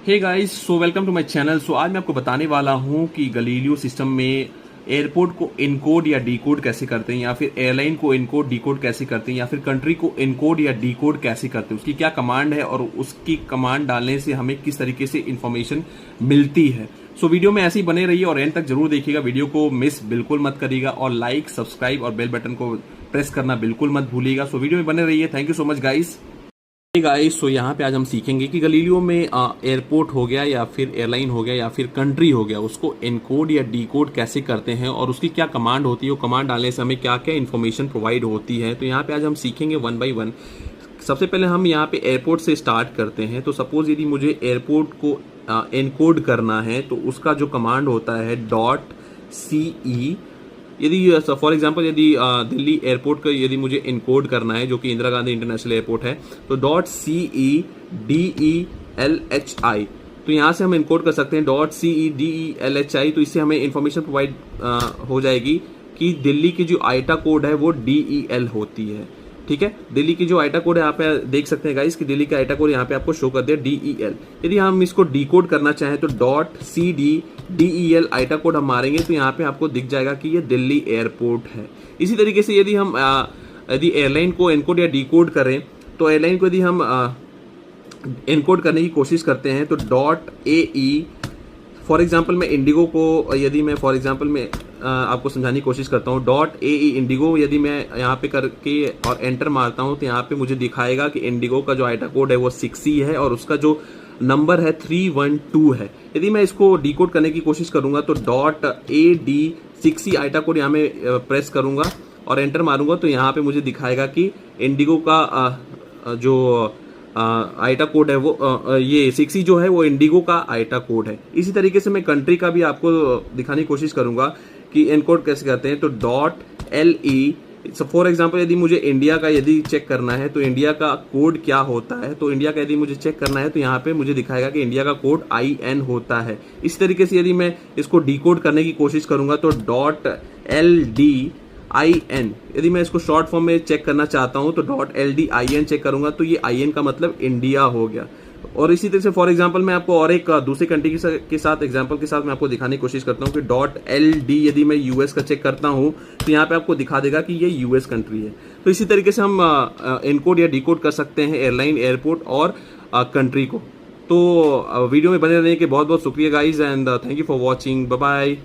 Hey guys, so welcome to my channel. So आज मैं आपको बताने वाला हूं कि गलीलियो सिस्टम में एयरपोर्ट को इनकोड या डीकोड कैसे करते हैं, या फिर एयरलाइन को इनकोड डीकोड कैसे करते हैं, या फिर कंट्री को इनकोड या डीकोड कैसे करते हैं, उसकी क्या कमांड है और उसकी कमांड डालने से हमें किस तरीके से इंफॉर्मेशन मिलती है। सो वीडियो में ऐसे ही बने रहिए और एंड तक जरूर देखिएगा। वीडियो को मिस बिल्कुल मत करिएगा और लाइक, सब्सक्राइब और बेल बटन को प्रेस करना बिल्कुल मत भूलिएगा। सो वीडियो में बने रहिए। Thank you so much guys. Guys, so यहाँ पे आज हम सीखेंगे कि गलीलियो में एयरपोर्ट हो गया या फिर एयरलाइन हो गया या फिर कंट्री हो गया, उसको इनकोड या डीकोड कैसे करते हैं और उसकी क्या कमांड होती है, वो कमांड डालने से हमें क्या क्या इन्फॉर्मेशन प्रोवाइड होती है। तो यहाँ पे आज हम सीखेंगे वन बाय वन। सबसे पहले हम यहाँ पे एयरपोर्ट से स्टार्ट करते हैं। तो सपोज यदि मुझे एयरपोर्ट को इनकोड करना है तो उसका जो कमांड होता है .ce। यदि फॉर एग्जांपल यदि दिल्ली एयरपोर्ट का यदि मुझे इनकोड करना है, जो कि इंदिरा गांधी इंटरनेशनल एयरपोर्ट है, तो .CEDELHI, तो यहाँ से हम इनकोड कर सकते हैं .CEDELHI। तो इससे हमें इंफॉर्मेशन प्रोवाइड हो जाएगी कि दिल्ली की जो आईटा कोड है वो DEL होती है। ठीक है, दिल्ली की जो आईटा कोड है यहाँ पे देख सकते हैं गाइस कि दिल्ली का आईटा कोड यहाँ पे आपको शो कर दिया DEL। यदि हम इसको डीकोड करना चाहें तो .CDDEL आईटा कोड हम मारेंगे तो यहाँ पे आपको दिख जाएगा कि ये दिल्ली एयरपोर्ट है। इसी तरीके से यदि हम यदि एयरलाइन को इनकोड या डीकोड करें, तो एयरलाइन को यदि हम इनकोड करने की कोशिश करते हैं तो .AE। फॉर एग्जाम्पल मैं इंडिगो को यदि मैं फॉर एग्जाम्पल में आपको समझाने की कोशिश करता हूँ, .AE इंडिगो यदि मैं यहाँ पे करके और एंटर मारता हूँ तो यहाँ पे मुझे दिखाएगा कि इंडिगो का जो आईटा कोड है वो 6E है और उसका जो नंबर है 312 है। यदि मैं इसको डीकोड करने की कोशिश करूंगा तो .AD6E आईटा कोड यहाँ में प्रेस करूंगा और एंटर मारूंगा तो यहाँ पे मुझे दिखाएगा कि इंडिगो का जो आईटा कोड है वो ये 6E जो है वो इंडिगो का आईटा कोड है। इसी तरीके से मैं कंट्री का भी आपको दिखाने की कोशिश करूंगा कि इनकोड कैसे करते हैं। तो .LE फॉर एग्जाम्पल यदि मुझे इंडिया का यदि चेक करना है तो इंडिया का कोड क्या होता है, तो इंडिया का यदि मुझे चेक करना है तो यहाँ पे मुझे दिखाएगा कि इंडिया का कोड IN होता है। इस तरीके से यदि मैं इसको डीकोड करने की कोशिश करूंगा तो .LDIN, यदि मैं इसको शॉर्ट फॉर्म में चेक करना चाहता हूं तो .LDIN चेक करूंगा तो ये IN का मतलब इंडिया हो गया। और इसी तरह से फॉर एग्जांपल मैं आपको और एक दूसरी कंट्री के साथ एग्जांपल के साथ मैं आपको दिखाने की कोशिश करता हूं कि .LD यदि मैं US का चेक करता हूं तो यहाँ पे आपको दिखा देगा कि ये US कंट्री है। तो इसी तरीके से हम इनकोड या डीकोड कर सकते हैं एयरलाइन, एयरपोर्ट और कंट्री को। तो वीडियो में बने रहने के बहुत बहुत शुक्रिया guys and thank you for watching. Bye bye.